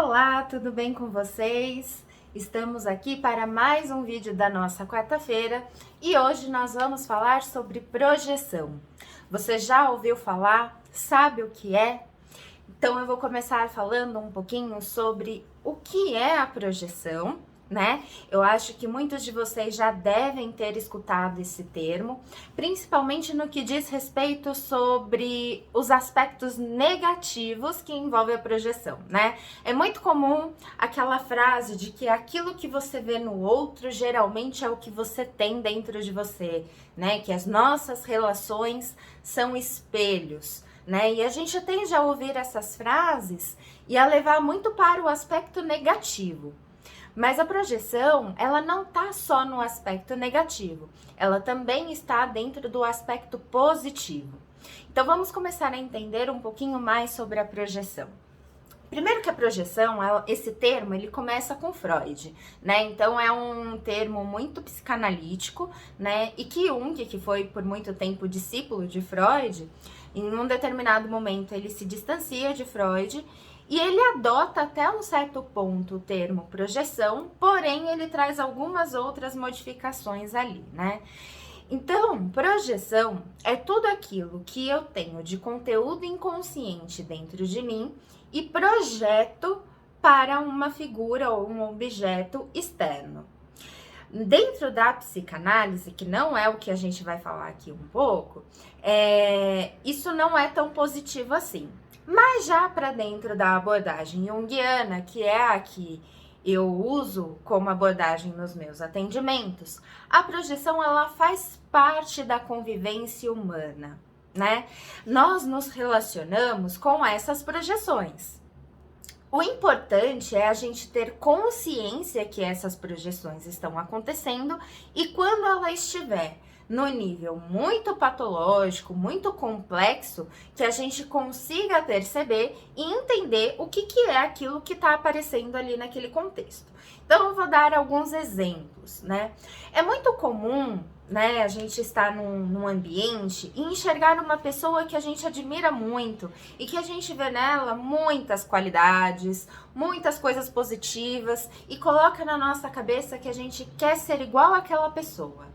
Olá, tudo bem com vocês? Estamos aqui para mais um vídeo da nossa quarta-feira e hoje nós vamos falar sobre projeção. Você já ouviu falar? Sabe o que é? Então eu vou começar falando um pouquinho sobre o que é a projeção, né? Eu acho que muitos de vocês já devem ter escutado esse termo, principalmente no que diz respeito sobre os aspectos negativos que envolvem a projeção, né? É muito comum aquela frase de que aquilo que você vê no outro geralmente é o que você tem dentro de você, né? Que as nossas relações são espelhos, né? E a gente tende a ouvir essas frases e a levar muito para o aspecto negativo. Mas a projeção, ela não está só no aspecto negativo, ela também está dentro do aspecto positivo. Então vamos começar a entender um pouquinho mais sobre a projeção. Primeiro que a projeção, esse termo, ele começa com Freud, né? Então é um termo muito psicanalítico, né? E que Jung, que foi por muito tempo discípulo de Freud, em um determinado momento ele se distancia de Freud e ele adota até um certo ponto o termo projeção, porém ele traz algumas outras modificações ali, né? Então, projeção é tudo aquilo que eu tenho de conteúdo inconsciente dentro de mim e projeto para uma figura ou um objeto externo. Dentro da psicanálise, que não é o que a gente vai falar aqui um pouco, isso não é tão positivo assim. Mas já para dentro da abordagem junguiana, que é a que eu uso como abordagem nos meus atendimentos, a projeção ela faz parte da convivência humana, né? Nós nos relacionamos com essas projeções. O importante é a gente ter consciência que essas projeções estão acontecendo e quando ela estiver no nível muito patológico, muito complexo, que a gente consiga perceber e entender o que é aquilo que está aparecendo ali naquele contexto. Então, eu vou dar alguns exemplos, né? É muito comum, né, a gente estar num ambiente e enxergar uma pessoa que a gente admira muito e que a gente vê nela muitas qualidades, muitas coisas positivas e coloca na nossa cabeça que a gente quer ser igual àquela pessoa.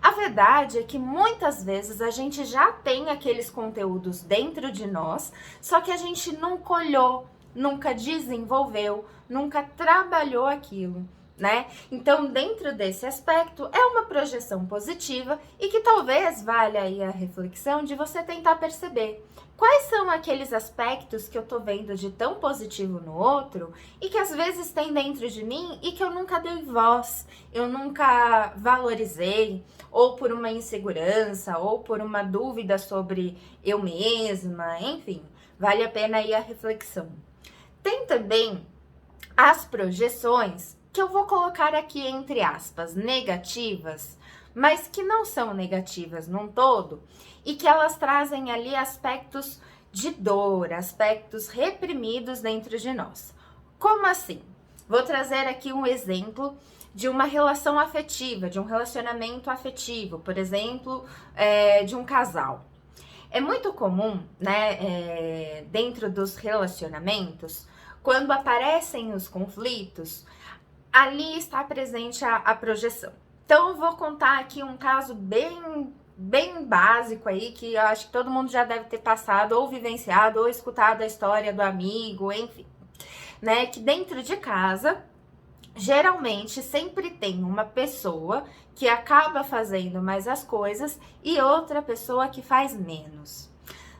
A verdade é que muitas vezes a gente já tem aqueles conteúdos dentro de nós, só que a gente nunca olhou, nunca desenvolveu, nunca trabalhou aquilo, né? Então, dentro desse aspecto, é uma projeção positiva e que talvez valha aí a reflexão de você tentar perceber quais são aqueles aspectos que eu tô vendo de tão positivo no outro e que às vezes tem dentro de mim e que eu nunca dei voz, eu nunca valorizei, ou por uma insegurança, ou por uma dúvida sobre eu mesma, enfim, vale a pena aí a reflexão. Tem também as projeções, que eu vou colocar aqui entre aspas, negativas, mas que não são negativas num todo, e que elas trazem ali aspectos de dor, aspectos reprimidos dentro de nós. Como assim? Vou trazer aqui um exemplo de uma relação afetiva, de um relacionamento afetivo, por exemplo, de um casal. É muito comum, né, dentro dos relacionamentos, quando aparecem os conflitos, ali está presente a projeção. Então, eu vou contar aqui um caso bem básico aí, que eu acho que todo mundo já deve ter passado, ou vivenciado, ou escutado a história do amigo, enfim, né, que dentro de casa, geralmente sempre tem uma pessoa que acaba fazendo mais as coisas e outra pessoa que faz menos.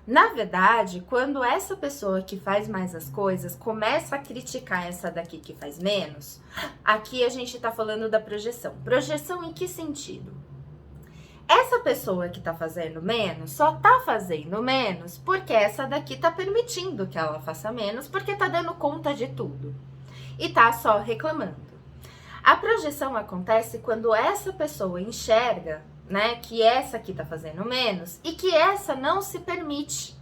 Na verdade, quando essa pessoa que faz mais as coisas começa a criticar essa daqui que faz menos, aqui a gente tá falando da projeção. Projeção em que sentido? Essa pessoa que tá fazendo menos só tá fazendo menos porque essa daqui tá permitindo que ela faça menos porque tá dando conta de tudo e tá só reclamando. A projeção acontece quando essa pessoa enxerga, né, que essa aqui tá fazendo menos e que essa não se permite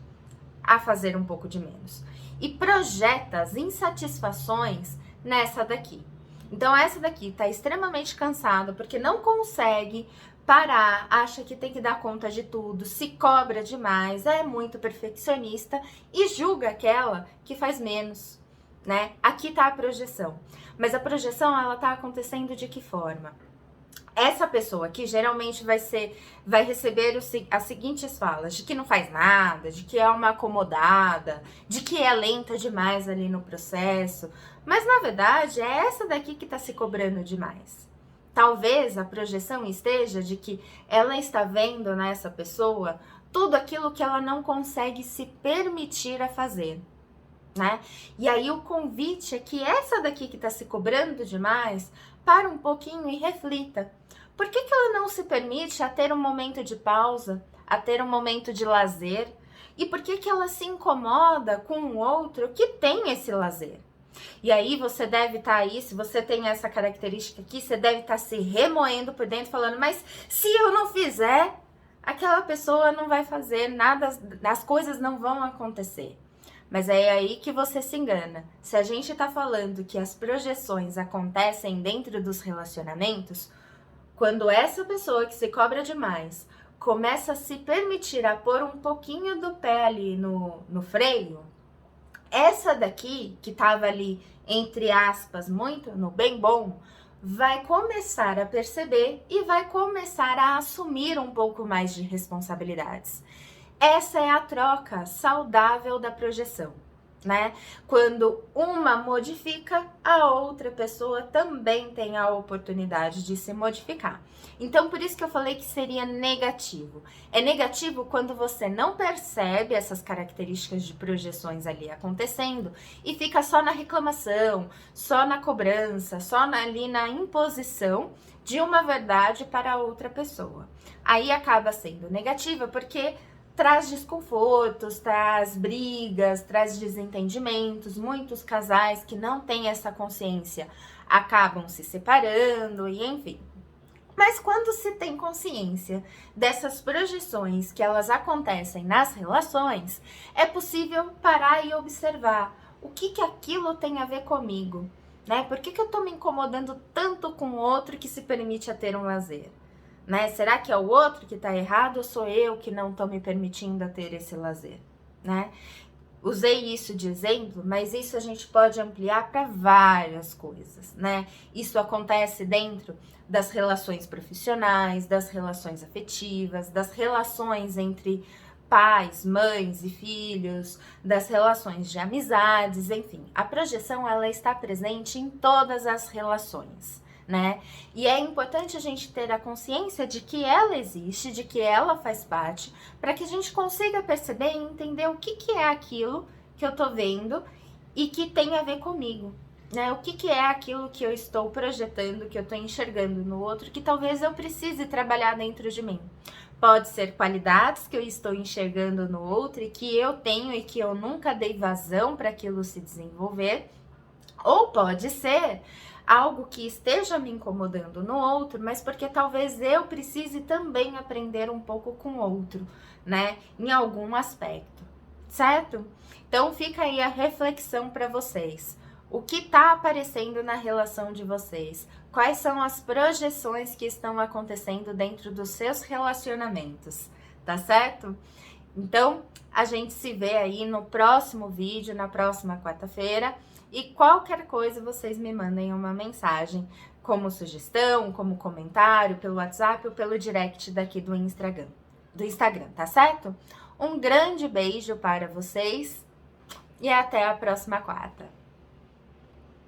a fazer um pouco de menos e projeta as insatisfações nessa daqui. Então essa daqui tá extremamente cansada porque não consegue parar, acha que tem que dar conta de tudo, se cobra demais, é muito perfeccionista e julga aquela que faz menos, né? Aqui tá a projeção. Mas a projeção, ela tá acontecendo de que forma? Essa pessoa aqui geralmente vai receber as seguintes falas: de que não faz nada, de que é uma acomodada, de que é lenta demais ali no processo. Mas na verdade é essa daqui que tá se cobrando demais. Talvez a projeção esteja de que ela está vendo nessa pessoa tudo aquilo que ela não consegue se permitir a fazer, né? E aí o convite é que essa daqui que tá se cobrando demais, para um pouquinho e reflita. Por que ela não se permite a ter um momento de pausa, a ter um momento de lazer? E por que ela se incomoda com o outro que tem esse lazer? E aí você deve estar aí, se você tem essa característica aqui, você deve estar se remoendo por dentro, falando, mas se eu não fizer, aquela pessoa não vai fazer nada, as coisas não vão acontecer. Mas é aí que você se engana. Se a gente tá falando que as projeções acontecem dentro dos relacionamentos, quando essa pessoa que se cobra demais começa a se permitir a pôr um pouquinho do pé ali no freio, essa daqui, que tava ali, entre aspas, muito no bem bom, vai começar a perceber e vai começar a assumir um pouco mais de responsabilidades. Essa é a troca saudável da projeção, né? Quando uma modifica, a outra pessoa também tem a oportunidade de se modificar. Então, por isso que eu falei que seria negativo. É negativo quando você não percebe essas características de projeções ali acontecendo e fica só na reclamação, só na cobrança, só ali na imposição de uma verdade para outra pessoa. Aí acaba sendo negativa porque traz desconfortos, traz brigas, traz desentendimentos. Muitos casais que não têm essa consciência acabam se separando e enfim. Mas quando se tem consciência dessas projeções que elas acontecem nas relações, é possível parar e observar o que aquilo tem a ver comigo, né? Por que eu tô me incomodando tanto com o outro que se permite a ter um lazer? Né? Será que é o outro que tá errado ou sou eu que não tô me permitindo a ter esse lazer, né? Usei isso de exemplo, mas isso a gente pode ampliar para várias coisas, né? Isso acontece dentro das relações profissionais, das relações afetivas, das relações entre pais, mães e filhos, das relações de amizades, enfim. A projeção, ela está presente em todas as relações, né? E é importante a gente ter a consciência de que ela existe, de que ela faz parte, para que a gente consiga perceber e entender o que é aquilo que eu tô vendo e que tem a ver comigo, né? O que é aquilo que eu estou projetando, que eu tô enxergando no outro, que talvez eu precise trabalhar dentro de mim. Pode ser qualidades que eu estou enxergando no outro e que eu tenho e que eu nunca dei vazão para aquilo se desenvolver, ou pode ser algo que esteja me incomodando no outro, mas porque talvez eu precise também aprender um pouco com o outro, né? Em algum aspecto, certo? Então fica aí a reflexão para vocês. O que está aparecendo na relação de vocês? Quais são as projeções que estão acontecendo dentro dos seus relacionamentos, tá certo? Então, a gente se vê aí no próximo vídeo, na próxima quarta-feira. E qualquer coisa, vocês me mandem uma mensagem, como sugestão, como comentário, pelo WhatsApp ou pelo direct daqui do Instagram, tá certo? Um grande beijo para vocês e até a próxima quarta.